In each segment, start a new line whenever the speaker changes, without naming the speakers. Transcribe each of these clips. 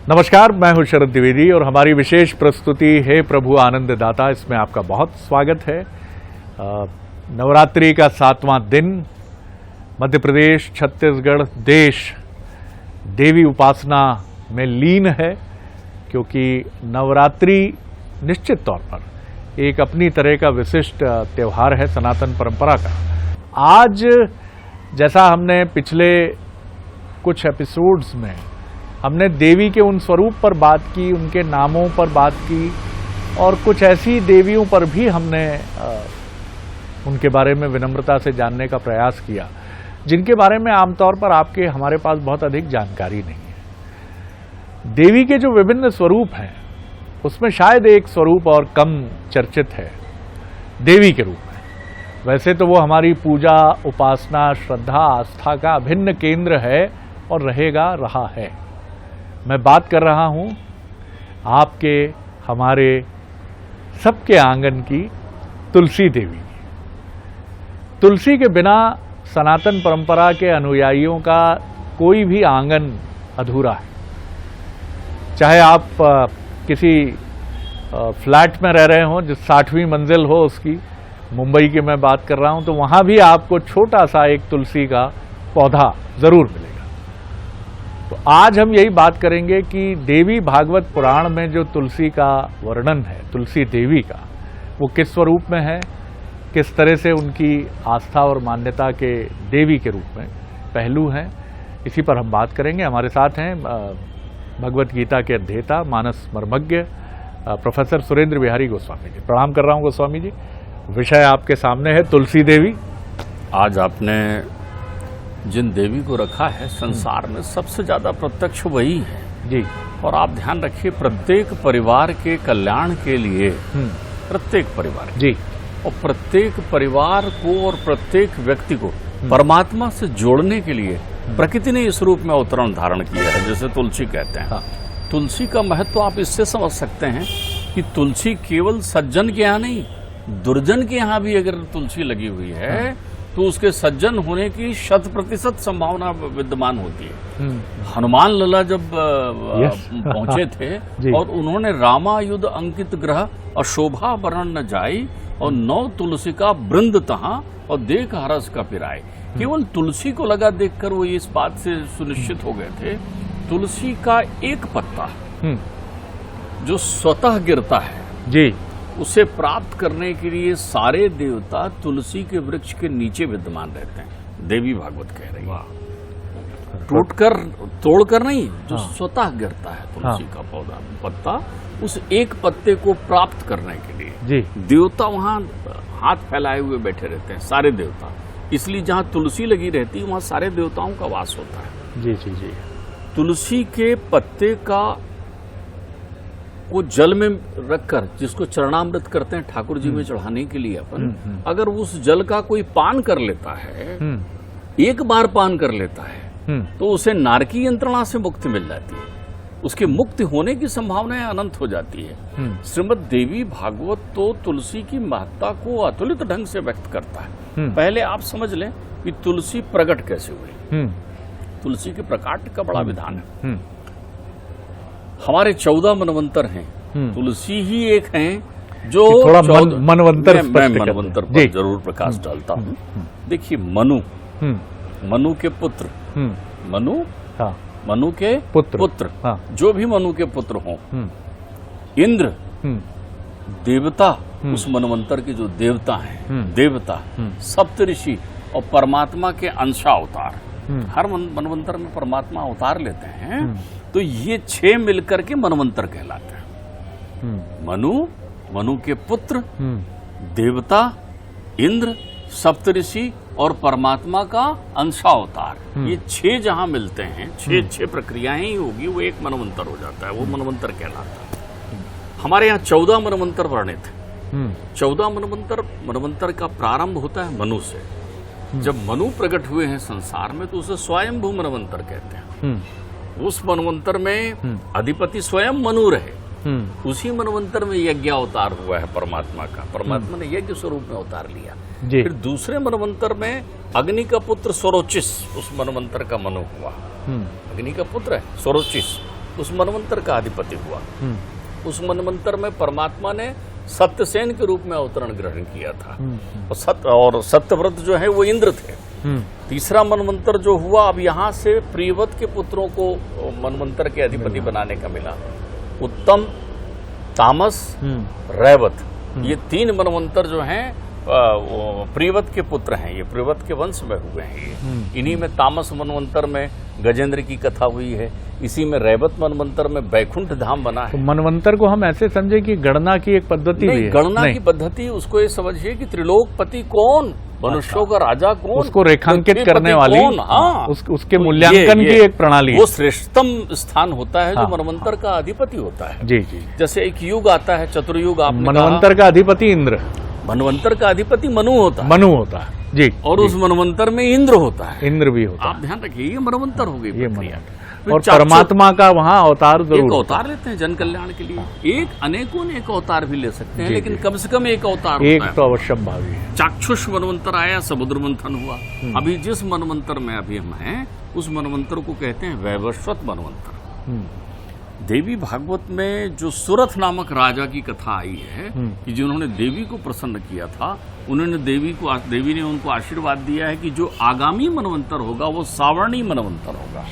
नमस्कार, मैं हूं शरद द्विवेदी और हमारी विशेष प्रस्तुति हे प्रभु आनंददाता, इसमें आपका बहुत स्वागत है। नवरात्रि का 7वां दिन, मध्य प्रदेश, छत्तीसगढ़ देश देवी उपासना में लीन है, क्योंकि नवरात्रि निश्चित तौर पर एक अपनी तरह का विशिष्ट त्यौहार है सनातन परंपरा का। आज जैसा हमने पिछले कुछ एपिसोड्स में हमने देवी के उन स्वरूप पर बात की, उनके नामों पर बात की और कुछ ऐसी देवियों पर भी हमने उनके बारे में विनम्रता से जानने का प्रयास किया जिनके बारे में आमतौर पर आपके हमारे पास बहुत अधिक जानकारी नहीं है। देवी के जो विभिन्न स्वरूप हैं उसमें शायद एक स्वरूप और कम चर्चित है, देवी के रूप में। वैसे तो वो हमारी पूजा, उपासना, श्रद्धा, आस्था का अभिन्न केंद्र है और रहा है। मैं बात कर रहा हूं आपके, हमारे सबके आंगन की तुलसी देवी। तुलसी के बिना सनातन परंपरा के अनुयायियों का कोई भी आंगन अधूरा है। चाहे आप किसी फ्लैट में रह रहे हों जो 60वीं मंजिल हो उसकी, मुंबई की मैं बात कर रहा हूं, तो वहां भी आपको छोटा सा एक तुलसी का पौधा जरूर मिलेगा। तो आज हम यही बात करेंगे कि देवी भागवत पुराण में जो तुलसी का वर्णन है, तुलसी देवी का, वो किस स्वरूप में है, किस तरह से उनकी आस्था और मान्यता के देवी के रूप में पहलू हैं, इसी पर हम बात करेंगे। हमारे साथ हैं भगवत गीता के अध्येता, मानस मर्मज्ञ प्रोफेसर सुरेंद्र बिहारी गोस्वामी जी। प्रणाम कर रहा हूं गोस्वामी जी। विषय आपके सामने है तुलसी देवी।
आज आपने जिन देवी को रखा है, संसार में सबसे ज्यादा प्रत्यक्ष वही है
जी।
और आप ध्यान रखिए, प्रत्येक परिवार के कल्याण के लिए, प्रत्येक परिवार
जी,
और प्रत्येक परिवार को और प्रत्येक व्यक्ति को परमात्मा से जोड़ने के लिए प्रकृति ने इस रूप में अवतरण धारण किया है, जैसे तुलसी कहते हैं।
हाँ।
तुलसी का महत्व आप इससे समझ सकते हैं कि तुलसी केवल सज्जन के यहाँ नहीं, दुर्जन के यहाँ भी अगर तुलसी लगी हुई है तो उसके सज्जन होने की 100% संभावना विद्यमान होती है। हनुमान लला जब पहुंचे थे और उन्होंने रामायुध अंकित ग्रह और शोभा वर्णन न जाई और 9 तुलसी का वृंद तहां और देख हरस का पिराए। केवल तुलसी को लगा देखकर वो इस बात से सुनिश्चित हो गए थे, तुलसी का एक पत्ता जो स्वतः गिरता है
जी, उसे
प्राप्त करने के लिए सारे देवता तुलसी के वृक्ष के नीचे विद्यमान रहते हैं। देवी भागवत कह रही है, टूटकर तोड़कर नहीं, जो स्वतः गिरता है तुलसी का पौधा, पत्ता, उस एक पत्ते को प्राप्त करने के लिए
जी
देवता वहां हाथ फैलाए हुए बैठे रहते हैं, सारे देवता। इसलिए जहां तुलसी लगी रहती है वहां सारे देवताओं का वास होता है।
जी जी जी।
तुलसी के पत्ते का वो जल में रखकर, जिसको चरणामृत करते हैं ठाकुर जी में चढ़ाने के लिए अपन, अगर उस जल का कोई पान कर लेता है, एक बार पान कर लेता है, तो उसे नारकी यंत्रणा से मुक्ति मिल जाती है, उसके मुक्ति होने की संभावनाएं अनंत हो जाती है। श्रीमद् देवी भागवत तो तुलसी की महत्ता को अतुलित ढंग से व्यक्त करता है। पहले आप समझ लें कि तुलसी प्रकट कैसे हुई। तुलसी के प्रकाट का बड़ा विधान है। हमारे 14 मनवंतर हैं, तुलसी ही एक हैं जो
थोड़ा मनवंतर
मैं मनवंतर पर जरूर प्रकाश डालता हूँ। देखिए, मनु के पुत्र, मनु के पुत्र, जो भी मनु के पुत्र हों, इंद्र देवता, उस मनवंतर के जो देवता हैं, देवता, सप्तऋषि और परमात्मा के अंशावतार। हर मनवंतर में परमात्मा अवतार लेते हैं, तो ये 6 मिलकर के मनवंतर कहलाते हैं। मनु के पुत्र, देवता, इंद्र, सप्तऋषि और परमात्मा का अंशावतार, ये 6 जहां मिलते हैं, 6 प्रक्रियाएं ही होगी, वो एक मनवंतर हो जाता है, वो मनवंतर कहलाता है। हमारे यहाँ 14 मनवंतर वर्णित है। 14 मनवंतर का प्रारंभ होता है मनु से। जब मनु प्रकट हुए हैं संसार में तो उसे स्वयंभू मनवंतर कहते हैं। उस मनवंतर में अधिपति स्वयं मनु रहे। उसी मनवंतर में यज्ञ अवतार हुआ है परमात्मा का, परमात्मा ने यज्ञ स्वरूप में अवतार लिया। फिर दूसरे मनवंतर में अग्नि का पुत्र स्वरोचिस, उस मनवंतर का मनु हुआ। अग्नि का पुत्र है स्वरोचिस, उस मनवंतर का अधिपति हुआ। उस मनवंतर में परमात्मा ने सत्यसेन के रूप में अवतरण ग्रहण किया था और सत्यव्रत जो है वो इंद्र थे। तीसरा मनवंतर जो हुआ, अब यहाँ से प्रियव्रत के पुत्रों को मनवंतर के अधिपति बनाने का मिला। उत्तम, तामस, रैवत, ये 3 मनवंतर जो हैं प्रियव्रत के पुत्र हैं। ये प्रियव्रत के वंश में हुए हैं। ये इन्हीं में तामस मनवंतर में गजेंद्र की कथा हुई है। इसी में रैवत मनवंतर में बैकुंठ धाम बना है।
तो मनवंतर को हम ऐसे समझे कि गणना की एक पद्धति भी है?
गणना की पद्धति उसको ये समझिए कि त्रिलोकपति कौन, मनुष्यों का राजा कौन,
उसको रेखांकित करने वाली,
हाँ,
उसके मूल्यांकन की एक प्रणाली,
वो श्रेष्ठतम स्थान होता है जो मनवंतर का अधिपति होता है।
जी जी।
जैसे एक युग आता है चतुर्युग, आपने
मनवंतर का अधिपति इंद्र,
मनवंतर का अधिपति मनु होता है
जी।
और उस मनवंतर में इंद्र होता है,
इंद्र भी होता है।
आप ध्यान रखिए, ये मनवंतर हो गई प्रक्रिया।
और परमात्मा का वहाँ अवतार जरूर,
एक अवतार लेते हैं जन कल्याण के लिए। एक अनेकों ने एक अवतार भी ले सकते हैं, लेकिन कम से कम एक अवतार
एक तो अवश्य भावी है।
चाक्षुष मनवंतर आया, समुद्र मंथन हुआ। अभी जिस मनवंतर में अभी हम हैं, उस मनवंतर को कहते हैं वैवस्वत मनवंतर। देवी भागवत में जो सुरथ नामक राजा की कथा आई है कि जिन्होंने देवी को प्रसन्न किया था, उन्होंने देवी ने उनको आशीर्वाद दिया है कि जो आगामी मनवंतर होगा वो सावर्णी मनवंतर होगा।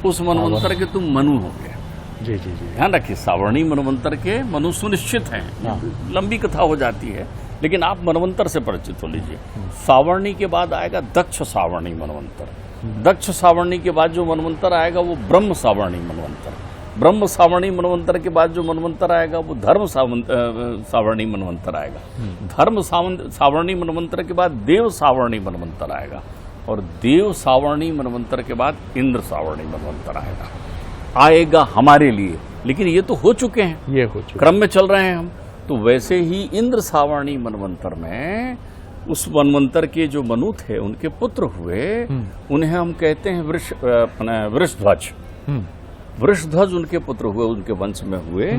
उस मनवंतर के तुम मनु होगे।
जी जी जी,
ध्यान रखिए, सावर्णी मनवंतर के मनु सुनिश्चित हैं। लंबी कथा हो जाती है, लेकिन आप मनवंतर से परिचित हो लीजिए। सावर्णी के बाद आएगा दक्ष सावर्णी मनवंतर। दक्ष सावर्णी के बाद जो मनवंतर आएगा वो ब्रह्म सावर्णी मनवंतर। ब्रह्म सावर्णी मनवंतर के बाद जो मनवंतर आएगा वो धर्म सावर्णी मनवंतर आएगा। धर्म सावर्णी मनवंतर के बाद देव सावर्णी मनवंतर आएगा और देव सावर्णी मनवंतर के बाद इंद्र सावर्णी मनवंतर आएगा हमारे लिए। लेकिन ये तो हो चुके हैं,
ये हो चुके,
क्रम में चल रहे हैं हम। तो वैसे ही इंद्र सावर्णी मनवंतर में उस मनवंतर के जो मनु थे उनके पुत्र हुए, उन्हें हम कहते हैं वृषध्वज। वृषध्वज उनके पुत्र हुए, उनके वंश में हुए।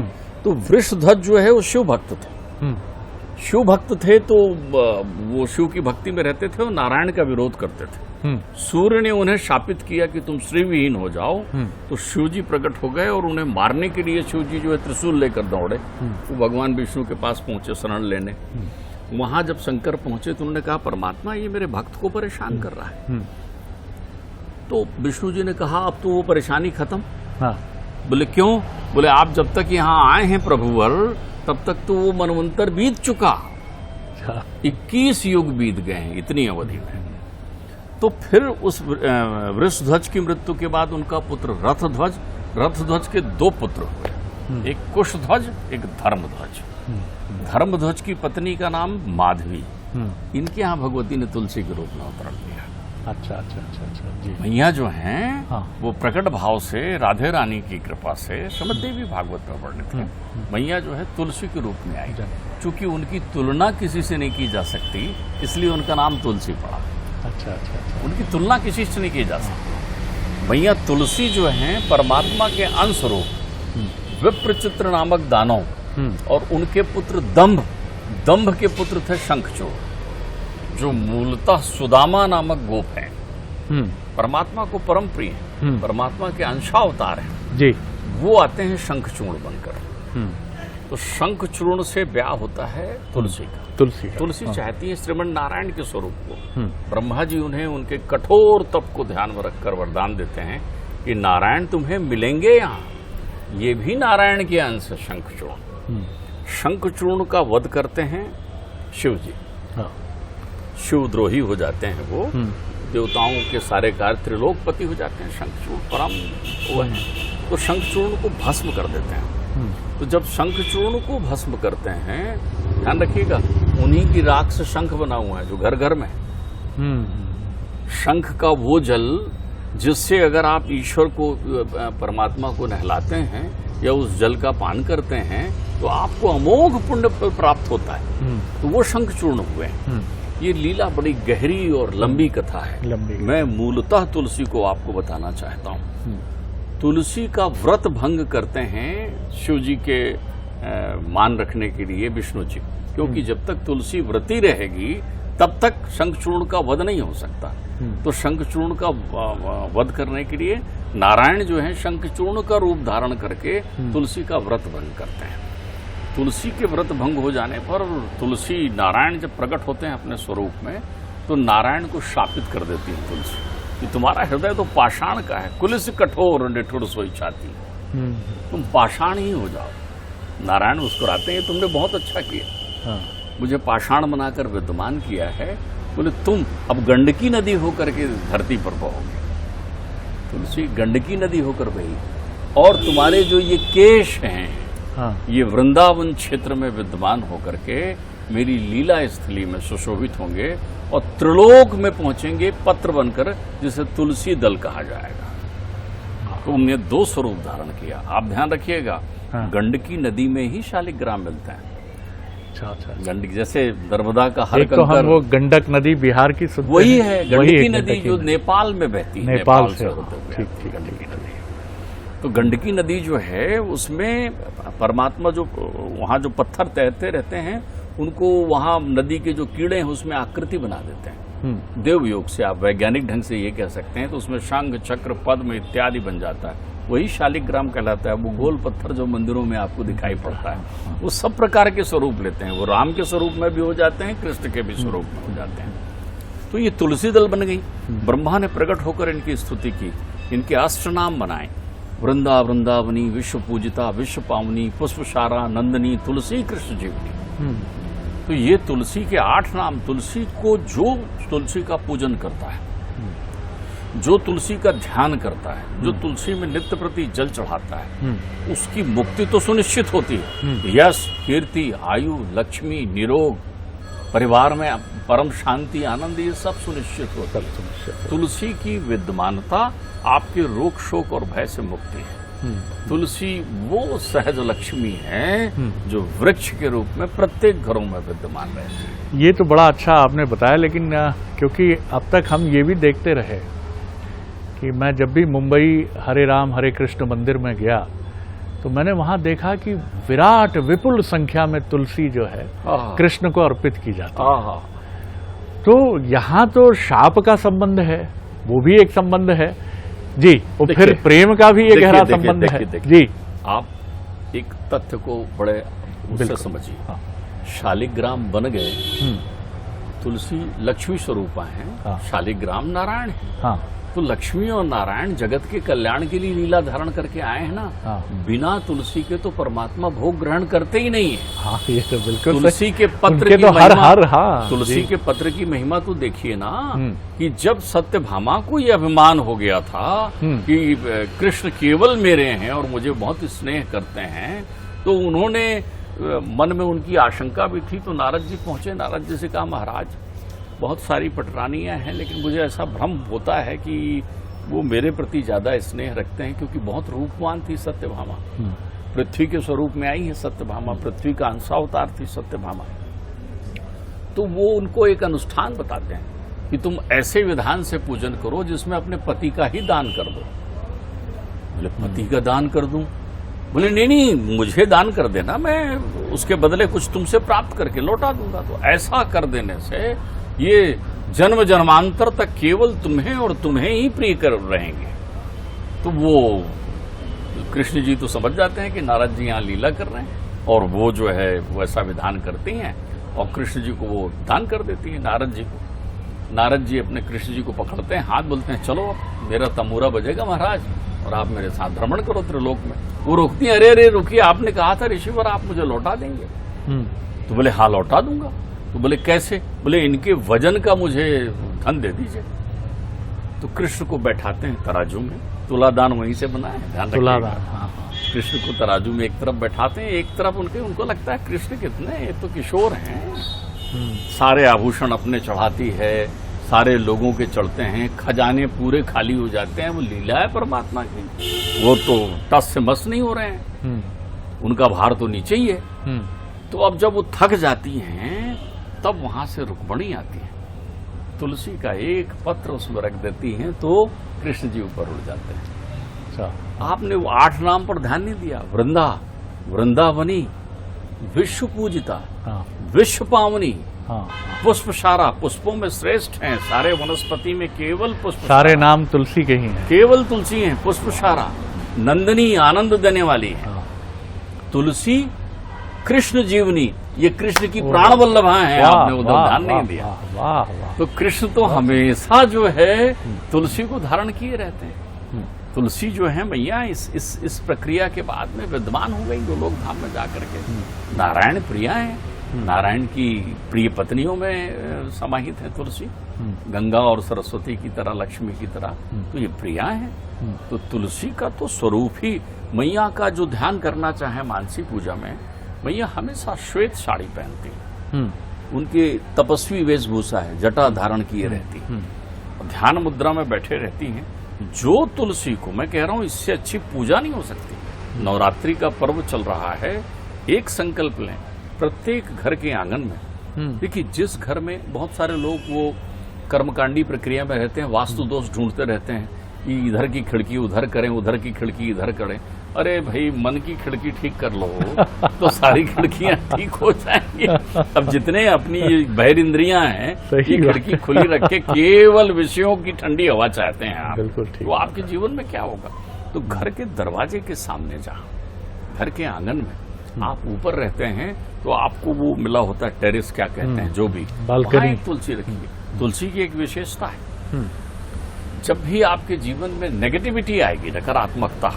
तो वृषध्वज जो है वो शिव भक्त थे। शिव भक्त थे तो वो शिव की भक्ति में रहते थे और नारायण का विरोध करते थे। सूर्य ने उन्हें शापित किया कि तुम श्रीविहीन हो जाओ। तो शिव जी प्रकट हो गए और उन्हें मारने के लिए शिव जी जो है त्रिशूल लेकर दौड़े। वो भगवान विष्णु के पास पहुंचे शरण लेने। वहां जब शंकर पहुंचे तो उन्होंने कहा, परमात्मा ये मेरे भक्त को परेशान कर रहा है। तो विष्णु जी ने कहा, अब तो वो परेशानी खत्म। बोले क्यों? बोले आप जब तक यहाँ आए हैं प्रभुवर, तब तक तो वो मनवंतर बीत चुका। 21 युग बीत गए हैं इतनी अवधि में। तो फिर उस वृषध्वज की मृत्यु के बाद उनका पुत्र रथध्वज। रथध्वज के 2 पुत्र हुए, एक कुशध्वज, एक धर्मध्वज। धर्मध्वज की पत्नी का नाम माधवी। इनके यहाँ भगवती ने तुलसी के रूप में अवतरण किया।
अच्छा अच्छा अच्छा अच्छा जी।
मैया जो हैं वो प्रकट भाव से राधे रानी की कृपा से श्रीमद् देवी भागवत में वर्णित है। मैया जो है तुलसी के रूप में आई। चूंकि उनकी तुलना किसी से नहीं की जा सकती, इसलिए उनका नाम तुलसी पड़ा।
अच्छा अच्छा अच्छा,
उनकी तुलना किसी से नहीं की जा सकती। मैया तुलसी जो है परमात्मा के अंश रूप विप्रचित्र नामक दानव और उनके पुत्र दंभ के पुत्र थे शंखचूड़, जो मूलतः सुदामा नामक गोप हैं। परमात्मा को परम प्रिय है, परमात्मा के अंशावतार हैं
जी।
वो आते हैं शंखचूर्ण बनकर। तो शंखचूर्ण से ब्याह होता है तुलसी का। तुलसी चाहती है श्रीमन नारायण के स्वरूप को। ब्रह्मा जी उन्हें उनके कठोर तप को ध्यान में रखकर वरदान देते हैं कि नारायण तुम्हें मिलेंगे यहाँ। ये भी नारायण के अंश शंखचूर्ण। शंखचूर्ण का वध करते हैं शिव जी। शिवद्रोही हो जाते हैं वो, देवताओं के सारे कार्य, त्रिलोकपति हो जाते हैं। शंखचूर्ण परम वो है, तो शंखचूर्ण को भस्म कर देते हैं। तो जब शंखचूर्ण को भस्म करते हैं, ध्यान रखिएगा, उन्हीं की राख से शंख बना हुआ है जो घर घर में। शंख का वो जल जिससे अगर आप ईश्वर को, परमात्मा को नहलाते हैं या उस जल का पान करते हैं तो आपको अमोघ पुण्य प्राप्त होता है। तो वो शंखचूर्ण हुए। ये लीला बड़ी गहरी और लंबी कथा है। मैं मूलतः तुलसी को आपको बताना चाहता हूँ। तुलसी का व्रत भंग करते हैं शिव जी के मान रखने के लिए विष्णु जी, क्योंकि जब तक तुलसी व्रती रहेगी तब तक शंखचूर्ण का वध नहीं हो सकता। तो शंखचूर्ण का वध करने के लिए नारायण जो है शंखचूर्ण का रूप धारण करके तुलसी का व्रत भंग करते हैं। तुलसी के व्रत भंग हो जाने पर तुलसी, नारायण जब प्रकट होते हैं अपने स्वरूप में, तो नारायण को शापित कर देती है तुलसी कि तुम्हारा हृदय तो पाषाण का है, कुलिस कठोर निठुर सोई छाती, तुम पाषाण ही हो जाओ। नारायण मुस्कुराते हैं, तुमने बहुत अच्छा किया, मुझे पाषाण बनाकर विद्यमान किया है, बोले तुम अब गंडकी नदी होकर के धरती पर बहोगे। तुलसी गंडकी नदी होकर बही, और तुम्हारे जो ये केश हैं, ये वृंदावन क्षेत्र में विद्यमान होकर के मेरी लीला स्थली में सुशोभित होंगे और त्रिलोक में पहुंचेंगे पत्र बनकर, जिसे तुलसी दल कहा जाएगा। तो उन्होंने 2 स्वरूप धारण किया। आप ध्यान रखिएगा, गंडकी नदी में ही शालिग्राम मिलता है। अच्छा। गंडकी जैसे नर्मदा का हर
तो हम वो गंडक नदी बिहार की
वही है, गंडकी नदी जो नेपाल में बहती है, नेपाल से होते हुए गंडकी नदी। तो गंडकी नदी जो है उसमें परमात्मा जो वहाँ जो पत्थर तैरते रहते हैं, उनको वहाँ नदी के जो कीड़े हैं उसमें आकृति बना देते हैं। देव योग से आप वैज्ञानिक ढंग से ये कह सकते हैं। तो उसमें शंख, चक्र, पद्म इत्यादि बन जाता है, वही शालिग्राम कहलाता है। वो गोल पत्थर जो मंदिरों में आपको दिखाई पड़ता है, वो सब प्रकार के स्वरूप लेते हैं। वो राम के स्वरूप में भी हो जाते हैं, कृष्ण के भी स्वरूप में हो जाते हैं। तो ये तुलसी दल बन गई। ब्रह्मा ने प्रकट होकर इनकी स्तुति की, इनके अष्टनाम बनाए, वृंदा वृंदावनी, विश्व पूजिता, विश्व पावनी, पुष्पशारा, नंदनी, तुलसी कृष्ण जीवनी। तो ये तुलसी के 8 नाम। तुलसी को जो तुलसी का पूजन करता है, जो तुलसी का ध्यान करता है, जो तुलसी में नित्य प्रति जल चढ़ाता है, उसकी मुक्ति तो सुनिश्चित होती है। यश, कीर्ति, आयु, लक्ष्मी, निरोग, परिवार में परम शांति, आनंद, ये सब सुनिश्चित होता है। तुलसी की विद्यमानता आपके रोग, शोक और भय से मुक्ति है। तुलसी वो सहज लक्ष्मी है जो वृक्ष के रूप में प्रत्येक घरों में विद्यमान रहती है।
ये तो बड़ा अच्छा आपने बताया, लेकिन क्योंकि अब तक हम ये भी देखते रहे कि मैं जब भी मुंबई हरे राम हरे कृष्ण मंदिर में गया, तो मैंने वहां देखा कि विराट विपुल संख्या में तुलसी जो है कृष्ण को अर्पित की जाती है। तो यहाँ तो शाप का संबंध है, वो भी एक संबंध है जी, और फिर प्रेम का भी एक गहरा संबंध है जी।
आप एक तथ्य को बड़े उससे समझिए। शालिग्राम बन गए, तुलसी लक्ष्मी स्वरूपा है, शालिग्राम नारायण है। तो लक्ष्मी और नारायण जगत के कल्याण के लिए लीला धारण करके आए हैं ना। बिना तुलसी के तो परमात्मा भोग ग्रहण करते ही नहीं है।
ये तो बिल्कुल
तुलसी के पत्र की
तो
महिमा, तुलसी के पत्र की महिमा तो देखिए ना, कि जब सत्यभामा को यह अभिमान हो गया था कि कृष्ण केवल मेरे हैं और मुझे बहुत स्नेह करते हैं, तो उन्होंने मन में उनकी आशंका भी थी। तो नारद जी पहुंचे, नारद जी से कहा, महाराज बहुत सारी पटरानियां हैं, लेकिन मुझे ऐसा भ्रम होता है कि वो मेरे प्रति ज्यादा स्नेह रखते हैं, क्योंकि बहुत रूपवान थी सत्यभामा। पृथ्वी के स्वरूप में आई है सत्यभामा, पृथ्वी का अंशावतार थी सत्यभामा। तो वो उनको एक अनुष्ठान बताते हैं कि तुम ऐसे विधान से पूजन करो जिसमें अपने पति का ही दान कर दो। बोले पति का दान कर दूं? बोले नहीं, मुझे दान कर देना, मैं उसके बदले कुछ तुमसे प्राप्त करके लौटा दूंगा। तो ऐसा कर देने से ये जन्म जन्मांतर तक केवल तुम्हें और तुम्हें ही प्रिय कर रहेंगे। तो वो कृष्ण जी तो समझ जाते हैं कि नारद जी यहाँ लीला कर रहे हैं, और वो जो है वैसा विधान करती हैं और कृष्ण जी को वो दान कर देती है नारद जी को। नारद जी अपने कृष्ण जी को पकड़ते हैं, हाथ बोलते हैं, चलो मेरा तमूरा बजेगा महाराज, और आप मेरे साथ भ्रमण करो त्रिलोक में। वो रोकती है, अरे रुकिए, आपने कहा था ऋषिवर आप मुझे लौटा देंगे। तो बोले हाँ लौटा दूंगा। तो बोले कैसे? बोले इनके वजन का मुझे धन दे दीजिए। तो कृष्ण को बैठाते हैं तराजू में, तुलादान वहीं से बना है, ध्यान रखिएगा। कृष्ण को तराजू में एक तरफ बैठाते हैं, एक तरफ उनको लगता है कृष्ण कितने, ये तो किशोर हैं, सारे आभूषण अपने चढ़ाती है, सारे लोगों के चढ़ते हैं, खजाने पूरे खाली हो जाते हैं। वो लीला है परमात्मा की, वो तो टस से मस नहीं हो रहे हैं, उनका भार तो नीचे ही है। तो अब जब वो थक जाती हैं, तब वहां से रुक्मणी आती है, तुलसी का एक पत्र उसमें रख देती हैं, तो कृष्ण जी ऊपर उड़ जाते हैं। आपने वो 8 नाम पर ध्यान नहीं दिया। वृंदा, वृंदावनी, विश्व पूजिता, विश्व पावनी,
हाँ,
पुष्पशारा, पुष्पों में श्रेष्ठ हैं, सारे वनस्पति में केवल पुष्प,
सारे नाम तुलसी के ही हैं।
केवल तुलसी है। पुष्पशारा नंदनी, आनंद देने वाली है।
हाँ।
तुलसी कृष्ण जीवनी, ये कृष्ण की प्राण वल्लभा है। आपने उधर ध्यान नहीं दिया।
वाह वाह।
तो कृष्ण तो हमेशा जो है तुलसी को धारण किए रहते हैं। तुलसी जो है मैया इस प्रक्रिया के बाद में विद्वान हो गई गोलोक धाम में जाकर के। नारायण प्रिया है, नारायण की प्रिय पत्नियों में समाहित है तुलसी। गंगा और सरस्वती की तरह, लक्ष्मी की तरह, तो ये प्रिया है। तो तुलसी का तो स्वरूप ही, मैया का जो ध्यान करना चाहे मानसी पूजा में, मैया हमेशा श्वेत साड़ी पहनती, उनके तपस्वी वेशभूषा है, जटा धारण किए रहती, ध्यान मुद्रा में बैठे रहती हैं। जो तुलसी को, मैं कह रहा हूं इससे अच्छी पूजा नहीं हो सकती। नवरात्रि का पर्व चल रहा है, एक संकल्प लें प्रत्येक घर के आंगन में। देखिए, जिस घर में बहुत सारे लोग वो कर्मकांडी प्रक्रिया में रहते हैं, वास्तु दोष ढूंढते रहते हैं कि इधर की खिड़की उधर करें, उधर की खिड़की इधर करें। अरे भाई, मन की खिड़की ठीक कर लो तो सारी खिड़कियां ठीक हो जाएंगी। अब जितने अपनी ये बहिर इंद्रियां हैं, ये खिड़की खुली रख के केवल विषयों की ठंडी हवा चाहते हैं आप,
बिल्कुल ठीक।
तो आपके जीवन में क्या होगा? तो घर के दरवाजे के सामने, जहाँ घर के आंगन में आप ऊपर रहते हैं, तो आपको वो मिला होता है टेरेस, क्या कहते हैं, जो भी,
बालकनी,
तुलसी रखिए। तुलसी की एक विशेषता है, जब भी आपके जीवन में नेगेटिविटी आएगी, नकारात्मकता,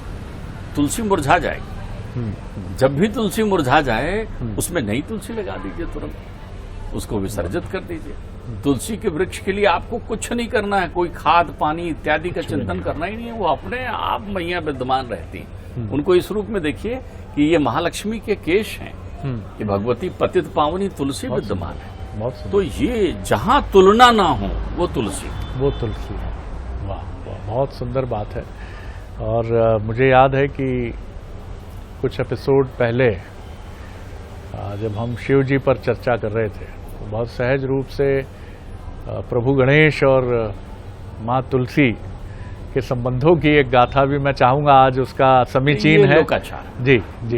तुलसी मुरझा जाएगी। जब भी तुलसी मुरझा जाए, उसमें नई तुलसी लगा दीजिए, तुरंत उसको विसर्जित कर दीजिए। तुलसी के वृक्ष के लिए आपको कुछ नहीं करना है, कोई खाद पानी इत्यादि का चिंतन करना ही नहीं है, वो अपने आप मैया विद्यमान रहती। उनको इस रूप में देखिए कि ये महालक्ष्मी के केश हैं, ये भगवती पतित पावनी तुलसी विद्यमान है। तो ये जहां तुलना ना हो, वो तुलसी
है। वाह, बहुत सुंदर बात है। और मुझे याद है कि कुछ एपिसोड पहले जब हम शिव जी पर चर्चा कर रहे थे, तो बहुत सहज रूप से प्रभु गणेश और माँ तुलसी के संबंधों की एक गाथा भी मैं चाहूंगा आज उसका समीचीन है। जी जी,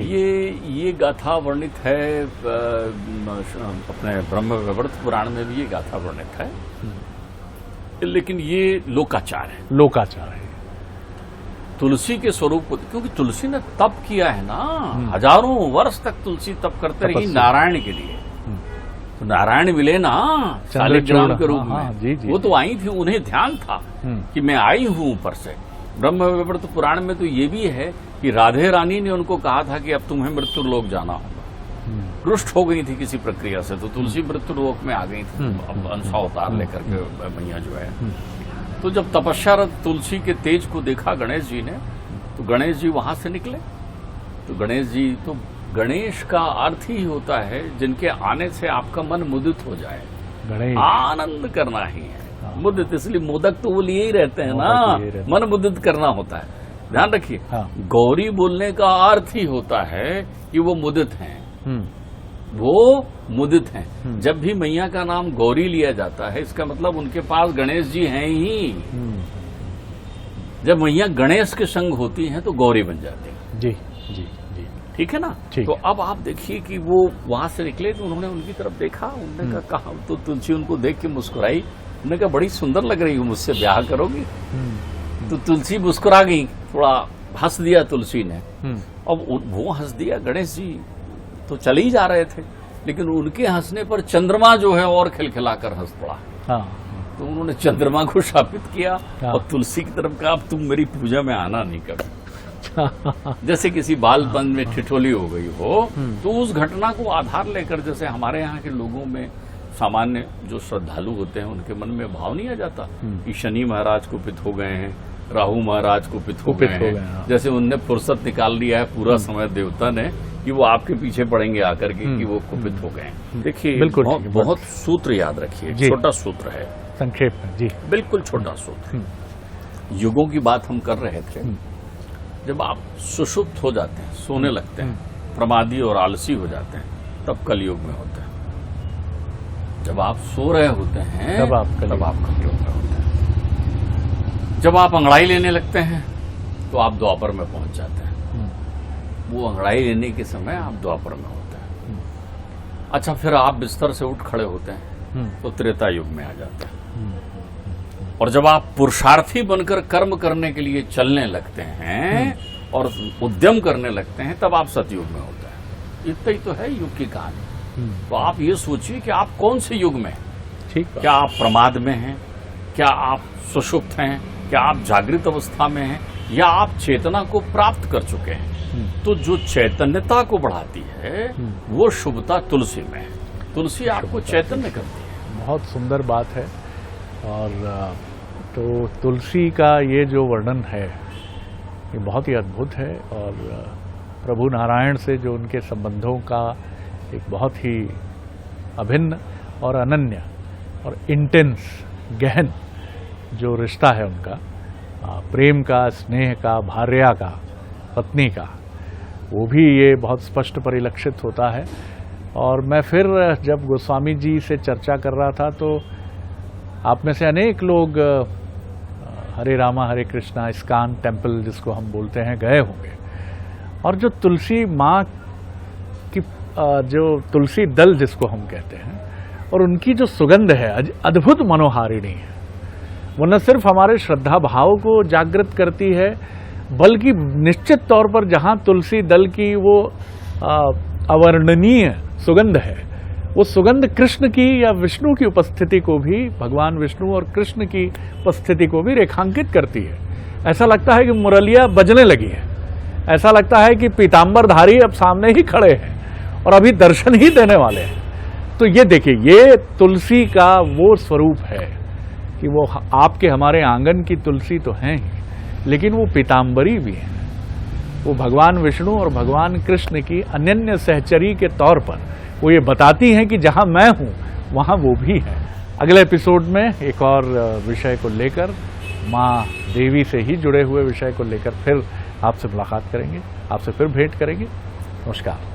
ये गाथा वर्णित है अपने ब्रह्म वैवर्त पुराण में भी, ये गाथा वर्णित है, लेकिन ये लोकाचार है। तुलसी के स्वरूप को, क्योंकि तुलसी ने तप किया है ना, हजारों वर्ष तक तुलसी तप करते रही नारायण के लिए। तो नारायण मिले ना शालिग्राम के रूप में,
जी जी,
वो तो आई थी, उन्हें ध्यान था कि मैं आई हूं ऊपर से। ब्रह्म वैवर्त पुराण में तो ये भी है कि राधे रानी ने उनको कहा था कि अब तुम्हें मृत्यु लोक जाना होगा। रुष्ट हो गई थी किसी प्रक्रिया से, तो तुलसी मृत्यु लोक में आ गई थी, अब अंशावतार लेकर के मैया जो है। तो जब तपस्यारत तुलसी के तेज को देखा गणेश जी ने, तो गणेश जी वहां से निकले। तो गणेश का अर्थ ही होता है जिनके आने से आपका मन मुदित हो जाए, आनंद करना ही है। मुदित, इसलिए मोदक तो वो लिए ही रहते हैं ना, मन मुदित करना होता है। ध्यान रखिए, गौरी बोलने का अर्थ ही होता है कि वो मुदित हैं, वो मुदित हैं। जब भी मैया का नाम गौरी लिया जाता है, इसका मतलब उनके पास गणेश जी हैं ही। जब मैया गणेश के संग होती हैं तो गौरी बन जाती है।
जी जी जी,
ठीक है ना। तो अब आप देखिए कि वो वहां से निकले, तो उन्होंने उनकी तरफ देखा, उन्होंने कहा, तो तुलसी उनको देख के मुस्कुराई, उन्होंने कहा बड़ी सुंदर लग रही हो, मुझसे ब्याह करोगी? तो तुलसी मुस्कुरा गई, थोड़ा हंस दिया तुलसी ने। अब वो हंस दिया, गणेश जी तो चले ही जा रहे थे, लेकिन उनके हंसने पर चंद्रमा जो है और खिलखिलाकर हंस पड़ा। तो उन्होंने चंद्रमा को शापित किया और तुलसी की तरफ कहा, अब तुम मेरी पूजा में आना नहीं करो। जैसे किसी बालपन में ठिठोली हो गई हो, तो उस घटना को आधार लेकर, जैसे हमारे यहाँ के लोगों में सामान्य जो श्रद्धालु होते हैं, उनके मन में भाव नहीं आ जाता कि शनि महाराज कुपित हो गए हैं, राहु महाराज कुपित हो गए हैं। जैसे उनने फुर्सत निकाल लिया है पूरा समय देवता ने कि वो आपके पीछे पड़ेंगे आकर के कि वो कुपित हो गए। देखिए, बहुत सूत्र याद रखिए, छोटा सूत्र है,
संक्षेप में। जी,
बिल्कुल छोटा सूत्र। युगों की बात हम कर रहे थे। जब आप सुषुप्त हो जाते हैं, सोने लगते हैं, प्रमादी और आलसी हो जाते हैं, तब कलयुग में होते हैं। जब आप सो रहे होते हैं, तब आप कलयुग में होते हैं। जब आप अंगड़ाई लेने लगते हैं, तो आप द्वापर में पहुंच जाते हैं। वो अंगड़ाई लेने के समय आप द्वापर में होते हैं। अच्छा, फिर आप बिस्तर से उठ खड़े होते हैं तो त्रेता युग में आ जाते हैं। और जब आप पुरुषार्थी बनकर कर्म करने के लिए चलने लगते हैं और उद्यम करने लगते हैं, तब आप सतयुग में होते हैं। इतना ही तो है युग की कहानी। तो आप ये सोचिए कि आप कौन से युग में हैं।
ठीक,
क्या आप प्रमाद में हैं, क्या आप सुषुप्त हैं, क्या आप जागृत अवस्था में हैं, या आप चेतना को प्राप्त कर चुके हैं। तो जो चैतन्यता को बढ़ाती है वो शुभता तुलसी में है। तुलसी आपको चैतन्य करती है।
बहुत सुंदर बात है। और तो तुलसी का ये जो वर्णन है ये बहुत ही अद्भुत है, और प्रभु नारायण से जो उनके संबंधों का एक बहुत ही अभिन्न और अनन्य और इंटेंस गहन जो रिश्ता है उनका, प्रेम का, स्नेह का, भार्या का, पत्नी का, वो भी ये बहुत स्पष्ट परिलक्षित होता है। और मैं फिर जब गोस्वामी जी से चर्चा कर रहा था तो आप में से अनेक लोग हरे रामा हरे कृष्णा इस्कान टेम्पल जिसको हम बोलते हैं गए होंगे, और जो तुलसी माँ की जो तुलसी दल जिसको हम कहते हैं, और उनकी जो सुगंध है अद्भुत मनोहारिणी है। वो न सिर्फ हमारे श्रद्धा भाव को जागृत करती है, बल्कि निश्चित तौर पर जहाँ तुलसी दल की वो अवर्णनीय सुगंध है, वो सुगंध कृष्ण की या विष्णु की उपस्थिति को भी, भगवान विष्णु और कृष्ण की उपस्थिति को भी रेखांकित करती है। ऐसा लगता है कि मुरलिया बजने लगी है, ऐसा लगता है कि पीतांबरधारी अब सामने ही खड़े हैं और अभी दर्शन ही देने वाले हैं। तो ये देखिए, ये तुलसी का वो स्वरूप है कि वो आपके हमारे आंगन की तुलसी तो हैं ही, लेकिन वो पीतांबरी भी है। वो भगवान विष्णु और भगवान कृष्ण की अनन्य सहचरी के तौर पर वो ये बताती हैं कि जहां मैं हूं वहां वो भी है। अगले एपिसोड में एक और विषय को लेकर, माँ देवी से ही जुड़े हुए विषय को लेकर फिर आपसे मुलाकात करेंगे, आपसे फिर भेंट करेंगे। नमस्कार।